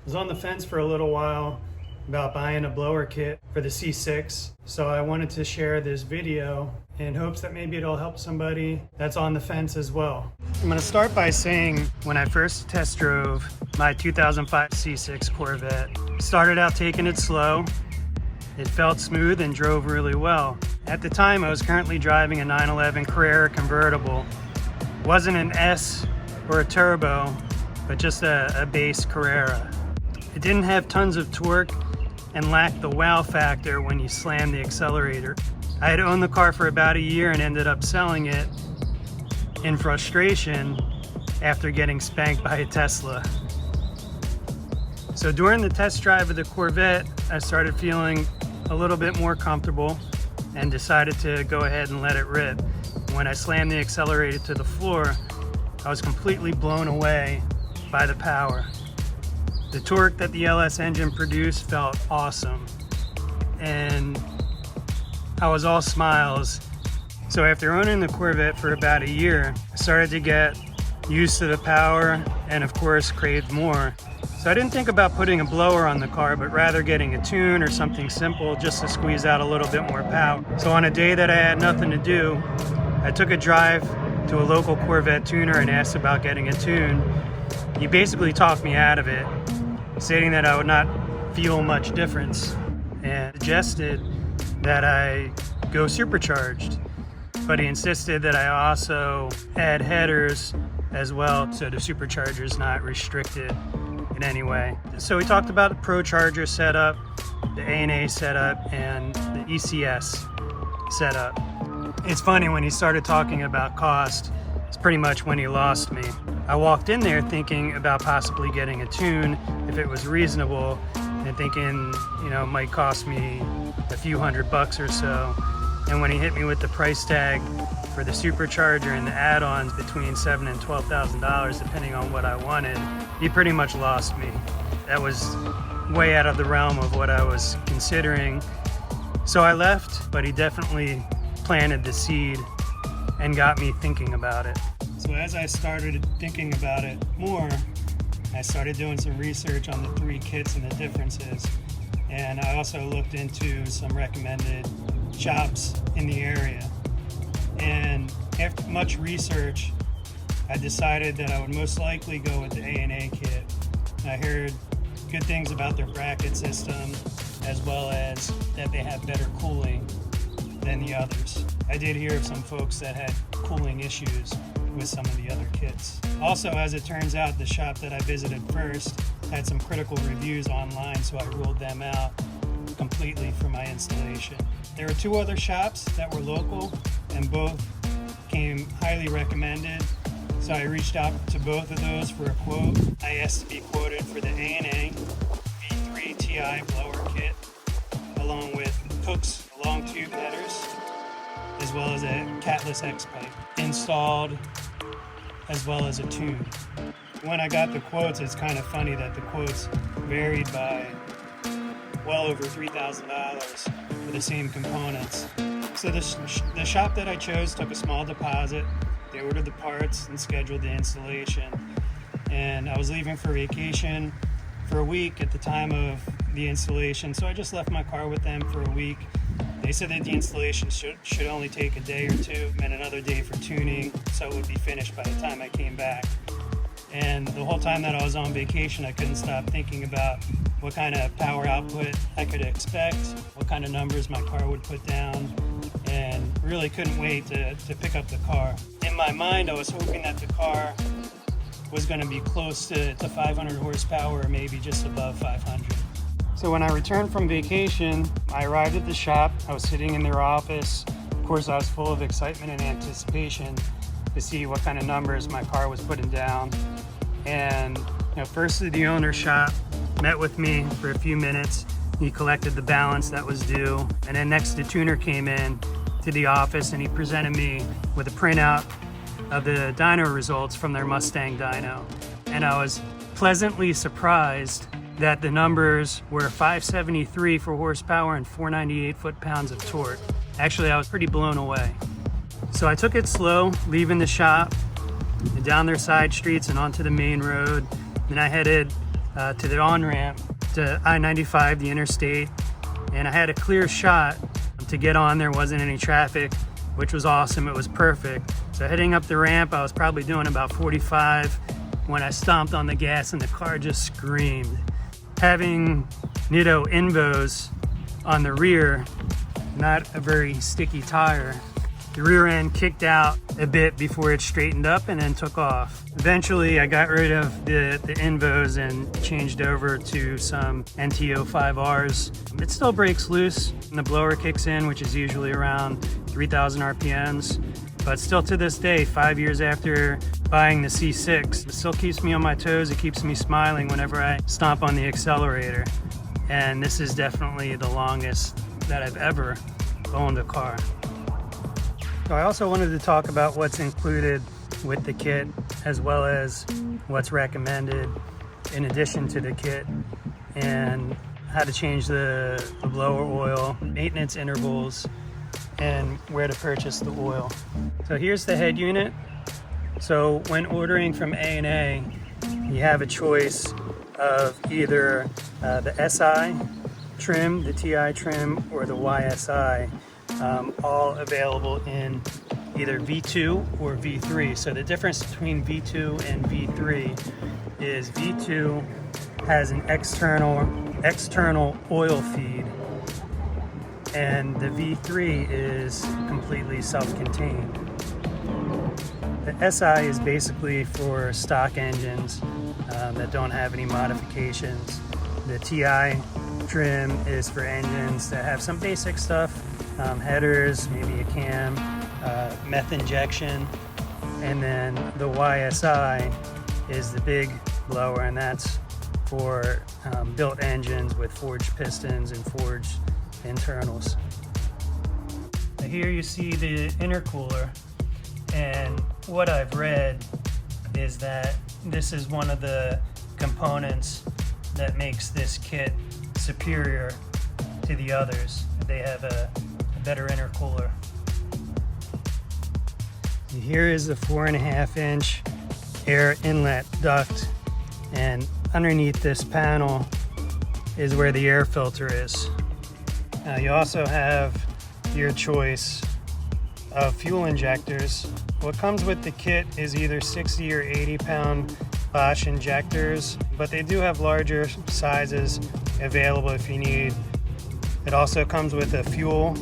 was on the fence for a little while about buying a blower kit for the C6, so I wanted to share this video in hopes that maybe it'll help somebody that's on the fence as well. I'm going to start by saying when I first test drove my 2005 C6 Corvette, started out taking it slow. It felt smooth and drove really well. At the time, I was currently driving a 911 Carrera convertible. It wasn't an S or a turbo, but just a base Carrera. It didn't have tons of torque and lacked the wow factor when you slam the accelerator. I had owned the car for about a year and ended up selling it in frustration after getting spanked by a Tesla. So during the test drive of the Corvette, I started feeling a little bit more comfortable and decided to go ahead and let it rip. When I slammed the accelerator to the floor, I was completely blown away by the power. The torque that the LS engine produced felt awesome, and I was all smiles. So after owning the Corvette for about a year, I started to get used to the power and of course craved more. So I didn't think about putting a blower on the car, but rather getting a tune or something simple just to squeeze out a little bit more power. So on a day that I had nothing to do, I took a drive to a local Corvette tuner and asked about getting a tune. He basically talked me out of it, stating that I would not feel much difference and suggested that I go supercharged. But he insisted that I also add headers as well, so the supercharger is not restricted in any way. So we talked about the Procharger setup, the A&A setup, and the ECS setup. It's funny, when he started talking about cost, it's pretty much when he lost me. I walked in there thinking about possibly getting a tune if it was reasonable, and thinking, you know, it might cost me a few $100 or so. And when he hit me with the price tag for the supercharger and the add-ons between $7,000 and $12,000, depending on what I wanted, he pretty much lost me. That was way out of the realm of what I was considering. So I left, but he definitely planted the seed and got me thinking about it. So as I started thinking about it more, I started doing some research on the three kits and the differences. And I also looked into some recommended shops in the area. And after much research, I decided that I would most likely go with the A&A kit. I heard good things about their bracket system, as well as that they have better cooling than the others. I did hear of some folks that had cooling issues with some of the other kits. Also, as it turns out, the shop that I visited first had some critical reviews online, so I ruled them out completely for my installation. There were two other shops that were local, and both came highly recommended. So I reached out to both of those for a quote. I asked to be quoted for the A&A V3 TI blower kit, along with Cook's long tube headers, as well as a catless X pipe installed, as well as a tune. When I got the quotes, it's kind of funny that the quotes varied by well over $3,000 for the same components. So the shop that I chose took a small deposit. They ordered the parts and scheduled the installation. And I was leaving for vacation for a week at the time of the installation, so I just left my car with them for a week. They said that the installation should only take a day or two, and another day for tuning, so it would be finished by the time I came back. And the whole time that I was on vacation, I couldn't stop thinking about what kind of power output I could expect, what kind of numbers my car would put down, and really couldn't wait to pick up the car. In my mind, I was hoping that the car was going to be close to 500 horsepower, or maybe just above 500. So when I returned from vacation, I arrived at the shop. I was sitting in their office. Of course, I was full of excitement and anticipation to see what kind of numbers my car was putting down. And first the owner shop met with me for a few minutes. He collected the balance that was due, and then next the tuner came in to the office and he presented me with a printout of the dyno results from their Mustang dyno. And I was pleasantly surprised that the numbers were 573 for horsepower and 498 foot-pounds of torque. Actually, I was pretty blown away. So I took it slow, leaving the shop, and down their side streets and onto the main road. Then I headed to the on-ramp to I-95, the interstate, and I had a clear shot to get on. There wasn't any traffic, which was awesome. It was perfect. So heading up the ramp, I was probably doing about 45 when I stomped on the gas and the car just screamed. Having Nitto Invos on the rear, not a very sticky tire, the rear end kicked out a bit before it straightened up and then took off. Eventually I got rid of the Invos and changed over to some NTO 5Rs. It still breaks loose and the blower kicks in, which is usually around 3,000 RPMs. But still to this day, 5 years after buying the C6, it still keeps me on my toes. It keeps me smiling whenever I stomp on the accelerator. And this is definitely the longest that I've ever owned a car. So I also wanted to talk about what's included with the kit, as well as what's recommended in addition to the kit, and how to change the blower oil, maintenance intervals, and where to purchase the oil. So here's the head unit. So when ordering from A&A, you have a choice of either the SI trim, the TI trim, or the YSI. All available in either V2 or V3. So the difference between V2 and V3 is V2 has an external oil feed, and the V3 is completely self-contained. The SI is basically for stock engines that don't have any modifications. The TI trim is for engines that have some basic stuff, headers, maybe a cam, meth injection, and then the YSI is the big blower, and that's for built engines with forged pistons and forged internals. Now here you see the intercooler, and what I've read is that this is one of the components that makes this kit superior to the others. They have a better intercooler. Here is the 4.5-inch air inlet duct, and underneath this panel is where the air filter is. Now you also have your choice of fuel injectors. What comes with the kit is either 60 or 80 pound Bosch injectors, but they do have larger sizes available if you need. It also comes with a fuel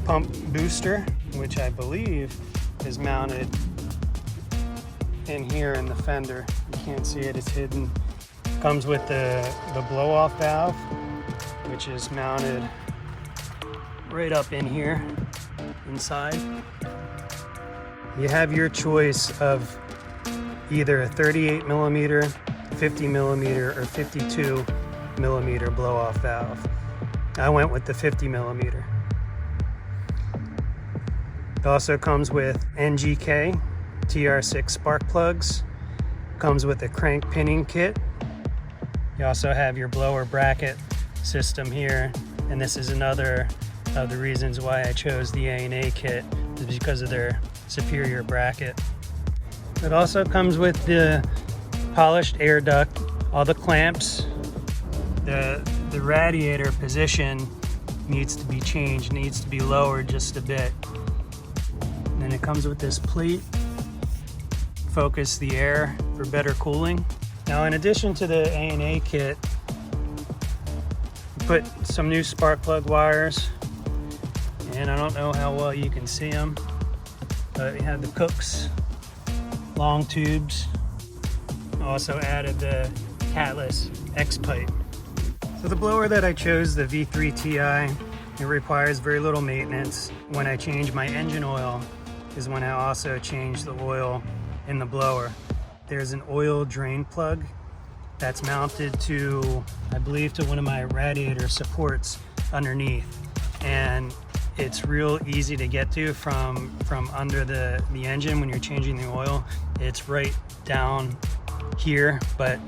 pump booster, which I believe is mounted in here in the fender. You can't see it, it's hidden. Comes with the blow-off valve, which is mounted right up in here inside. You have your choice of either a 38 millimeter, 50 millimeter, or 52 millimeter blow-off valve. I went with the 50 millimeter. It also comes with NGK TR6 spark plugs. Comes with a crank pinning kit. You also have your blower bracket system here, and this is another of the reasons why I chose the A&A kit, is because of their superior bracket. It also comes with the polished air duct, all the clamps. The radiator position needs to be changed, needs to be lowered just a bit. And then it comes with this plate, focus the air for better cooling. Now in addition to the A&A kit, put some new spark plug wires, and I don't know how well you can see them, but we have the Cooks long tubes. Also added the catless X pipe. So the blower that I chose, the V3 TI, it requires very little maintenance. When I change my engine oil is when I also change the oil in the blower. There's an oil drain plug that's mounted to, I believe, to one of my radiator supports underneath, and it's real easy to get to from under the engine when you're changing the oil. It's right down here, but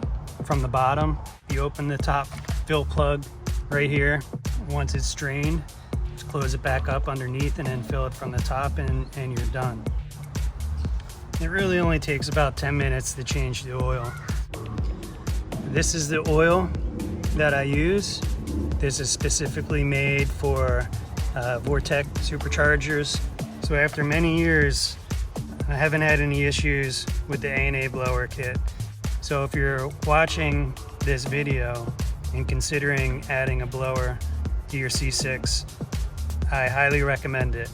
from the bottom. You open the top fill plug right here. Once it's drained, just close it back up underneath and then fill it from the top, and you're done. It really only takes about 10 minutes to change the oil. This is the oil that I use. This is specifically made for Vortech superchargers. So after many years, I haven't had any issues with the A&A blower kit. So if you're watching this video and considering adding a blower to your C6, I highly recommend it.